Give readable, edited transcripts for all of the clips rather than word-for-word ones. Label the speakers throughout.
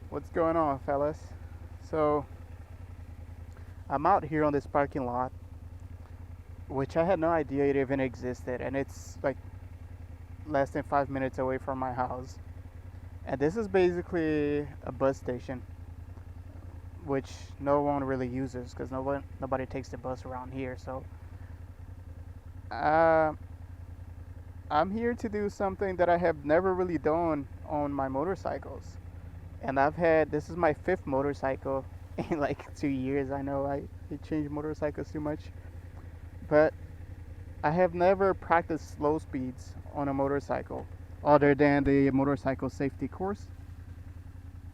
Speaker 1: What's going on, fellas? So, I'm out here on this parking lot, which I had no idea it even existed, and it's like less than 5 minutes away from my house. And this is basically a bus station, which no one really uses because nobody takes the bus around here. So, uh, I'm here to do something that I have never really done on my motorcycles. And this is my fifth motorcycle in like 2 years. I know I changed motorcycles too much. But I have never practiced slow speeds on a motorcycle other than the motorcycle safety course.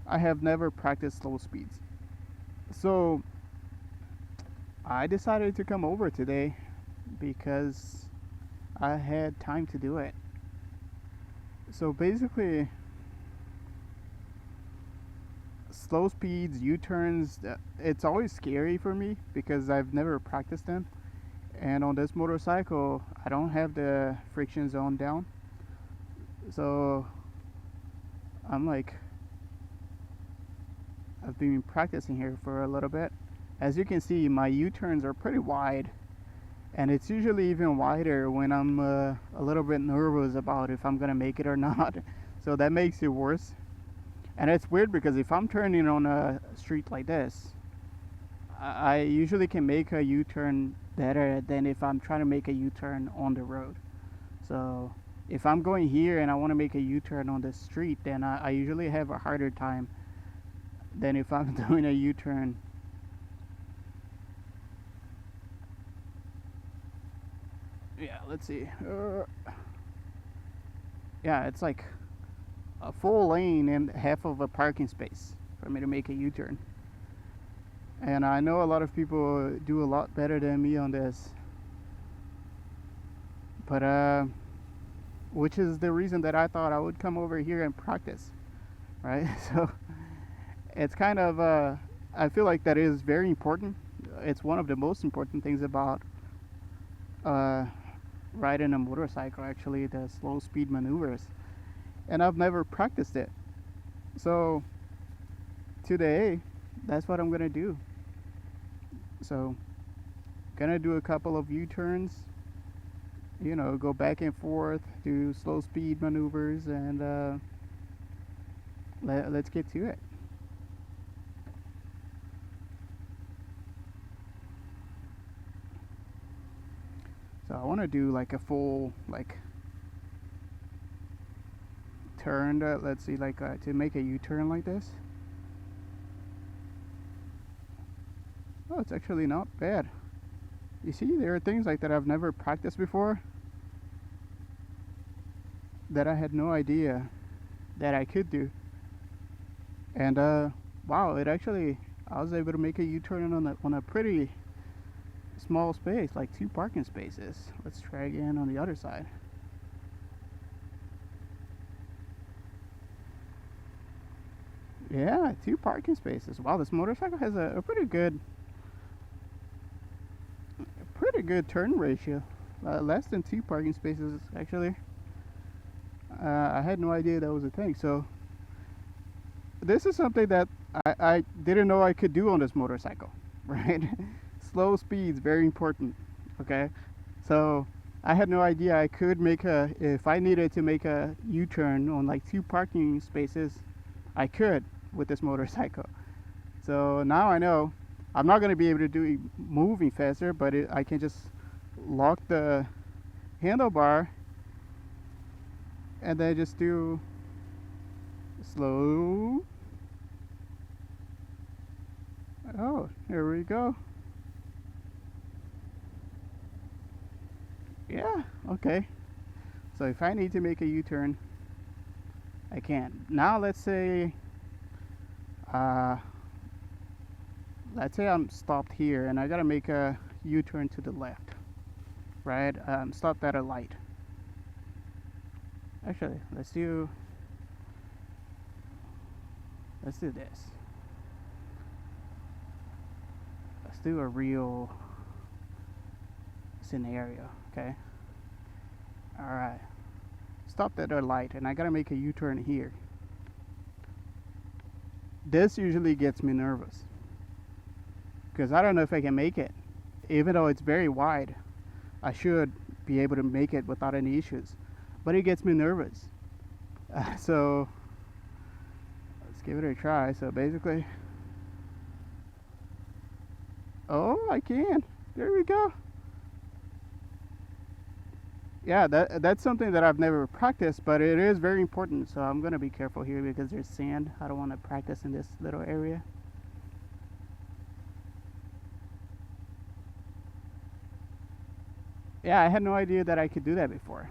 Speaker 1: I have never practiced slow speeds. So I decided to come over today because I had time to do it. So basically, slow speeds, U turns, it's always scary for me because I've never practiced them. And on this motorcycle, I don't have the friction zone down. So I'm like, I've been practicing here for a little bit. As you can see, my U-turns are pretty wide, and it's usually even wider when I'm a little bit nervous about if I'm gonna make it or not. So that makes it worse. And it's weird because if I'm turning on a street like this, I usually can make a U-turn better than if I'm trying to make a U-turn on the road. So if I'm going here and I want to make a U-turn on the street, then I usually have a harder time than if I'm doing a U-turn. Yeah, let's see. Yeah, it's like a full lane and half of a parking space for me to make a U-turn. And I know a lot of people do a lot better than me on this. But which is the reason that I thought I would come over here and practice, right? So it's kind of I feel like that is very important. It's one of the most important things about uh, riding a motorcycle, actually, the slow speed maneuvers. And I've never practiced it. So today, that's what I'm gonna do. So, gonna do a couple of U-turns, go back and forth, do slow speed maneuvers, and let's get to it. So I want to do like a full like turn. Let's see, like to make a U-turn like this. Oh, it's actually not bad. You see, there are things like that I've never practiced before that I had no idea that I could do. And wow, it actually I was able to make a U-turn on a pretty small space, like two parking spaces. Let's try again on the other side. Yeah, two parking spaces. Wow, this motorcycle has a pretty good turn ratio. Less than two parking spaces actually. I had no idea that was a thing. So this is something that I didn't know I could do on this motorcycle, right? Slow speeds very important. Okay, so I had no idea I could if I needed to make a U-turn on like two parking spaces, I could with this motorcycle. So now I know I'm not going to be able to do it moving faster, but I can just lock the handlebar and then just do slow. Oh, here we go. Yeah, okay. So if I need to make a U-turn, I can. Now uh, let's say I'm stopped here and I gotta make a U-turn to the left, right? Stopped at a light. Actually, let's do this. Let's do a real scenario, okay? All right. Stopped at a light and I gotta make a U-turn here. this usually gets me nervous because I don't know if I can make it. Even though it's very wide, I should be able to make it without any issues. But it gets me nervous. So let's give it a try. So basically, oh, I can. There we go. Yeah, that's something that I've never practiced, but it is very important. So I'm gonna be careful here because there's sand. I don't want to practice in this little area. Yeah, I had no idea that I could do that before.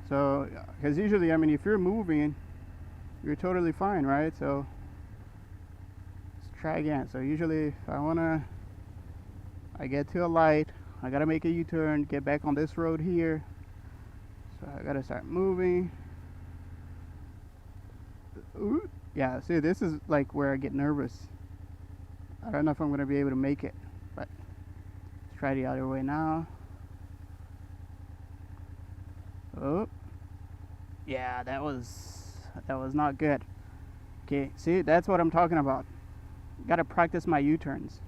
Speaker 1: So, because usually, I mean, if you're moving, you're totally fine, right? So let's try again. So usually, if I get to a light, I gotta make a U-turn, get back on this road here. So I gotta start moving. Ooh. Yeah, see, this is like where I get nervous. I don't know if I'm gonna be able to make it, but let's try the other way now. Oh, yeah, that was not good. Okay, see, that's what I'm talking about. Gotta practice my U-turns.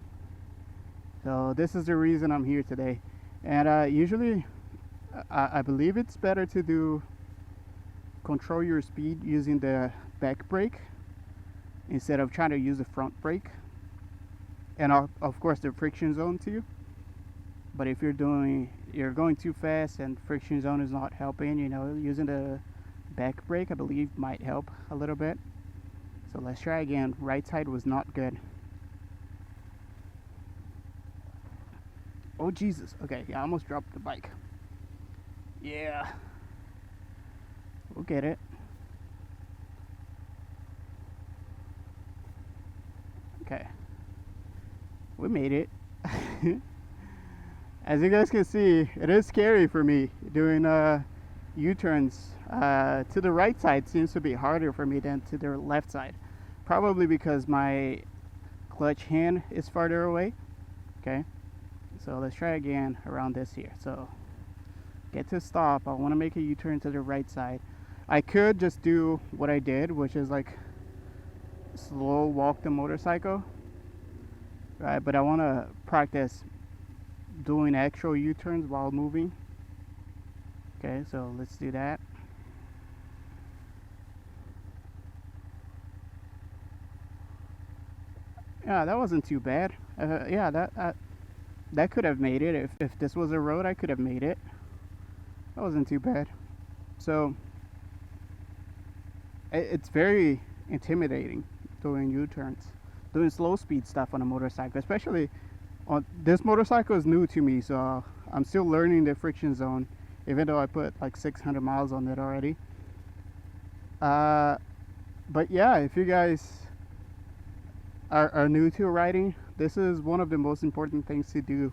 Speaker 1: So this is the reason I'm here today. And usually, I believe it's better to control your speed using the back brake instead of trying to use the front brake. And of course the friction zone too. But if you're going too fast and friction zone is not helping, using the back brake I believe might help a little bit. So let's try again. Right side was not good. Oh Jesus. Okay, yeah, I almost dropped the bike. Yeah. We'll get it. Okay. We made it. As you guys can see, it is scary for me doing U-turns. To the right side seems to be harder for me than to the left side. Probably because my clutch hand is farther away. Okay. So let's try again around this here. So get to stop. I want to make a U-turn to the right side. I could just do what I did, which is like slow walk the motorcycle, right? But I want to practice doing actual U-turns while moving. Okay, so let's do that. Yeah, that wasn't too bad. Yeah, that could have made it. If this was a road, I could have made it. That wasn't too bad. So it's very intimidating doing U-turns, doing slow speed stuff on a motorcycle, especially on this motorcycle is new to me, so I'm still learning the friction zone, even though I put like 600 miles on it already. But yeah, if you guys are new to riding, this is one of the most important things to do,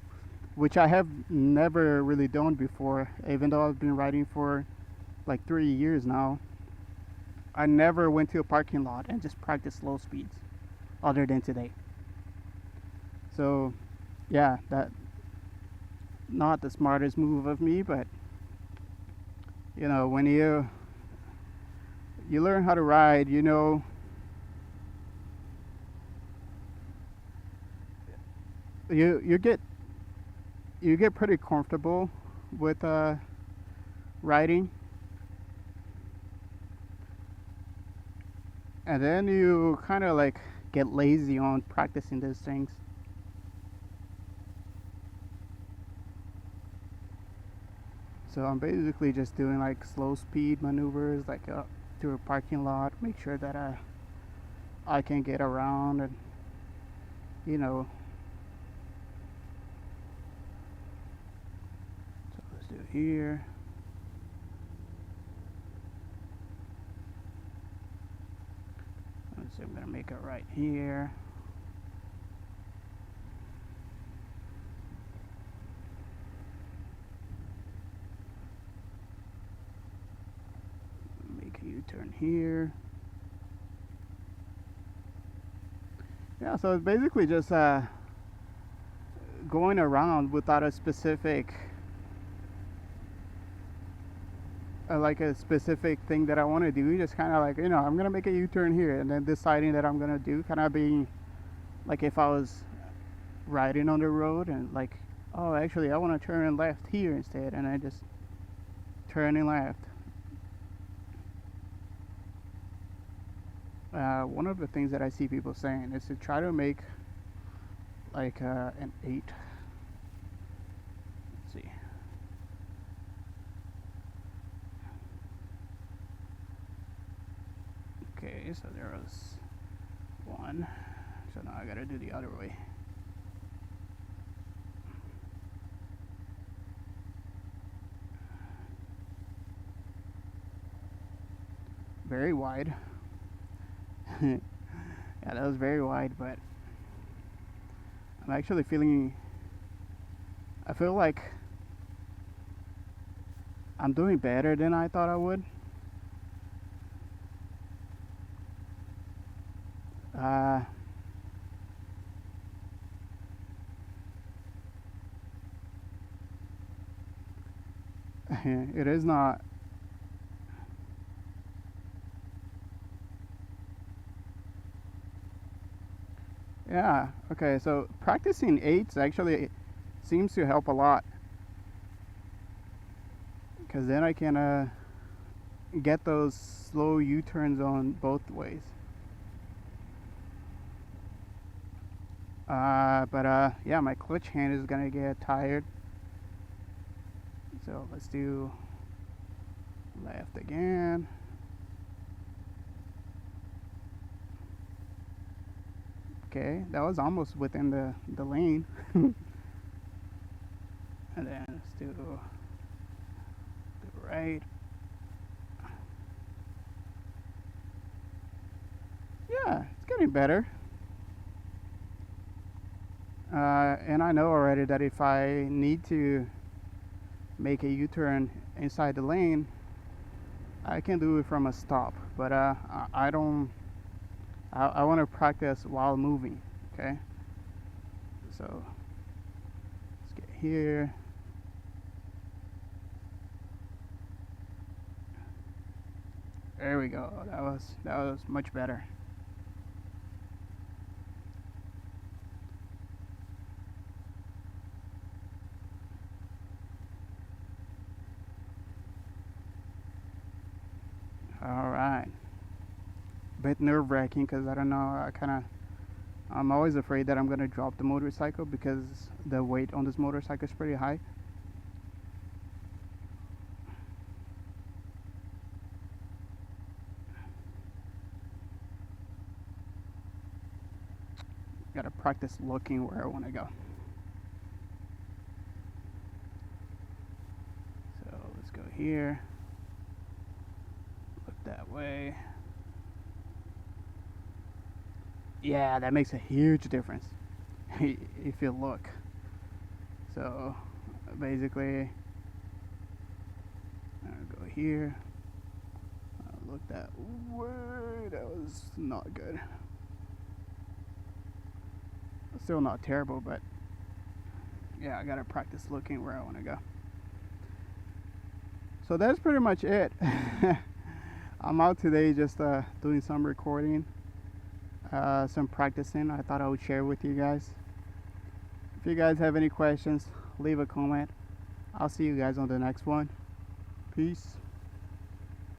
Speaker 1: which I have never really done before. Even though I've been riding for like 3 years now, I never went to a parking lot and just practiced slow speeds other than today. So yeah, that not the smartest move of me, but when you learn how to ride, you get pretty comfortable with riding, and then you kind of like get lazy on practicing those things. So I'm basically just doing like slow speed maneuvers, like through a parking lot, make sure that I can get around, and you know so let's do it here. Let's see, I'm gonna make it right here. U-turn here. Yeah, so it's basically just going around without a specific like a specific thing that I want to do. Just kind of like, I'm gonna make a U-turn here, and then deciding that I'm gonna do, kind of being like if I was riding on the road and like, oh, actually I want to turn left here instead, and I just turning left. One of the things that I see people saying is to try to make like an 8. Let's see. Okay, so there was 1. So now I gotta do the other way. Very wide. Yeah, that was very wide, but I'm actually feeling, I feel like I'm doing better than I thought I would. It is not. Yeah, okay, so practicing 8s actually seems to help a lot, because then I can get those slow U-turns on both ways. But yeah, my clutch hand is gonna get tired. So let's do left again. Okay, that was almost within the lane. And then let's do the right. Yeah, it's getting better. And I know already that if I need to make a U-turn inside the lane, I can do it from a stop. But I don't. I want to practice while moving. Okay. So let's get here. There we go. That was much better. All right. Bit nerve-wracking because I don't know. I'm always afraid that I'm gonna drop the motorcycle because the weight on this motorcycle is pretty high. Gotta practice looking where I want to go. So let's go here. Look that way. Yeah, that makes a huge difference if you look. So basically, I'll go here. I'll look that way. That was not good. Still not terrible, but yeah, I gotta practice looking where I want to go. So that's pretty much it. I'm out today just doing some recording, some practicing. I thought I would share with you guys. If you guys have any questions, leave a comment. I'll see you guys on the next one. Peace.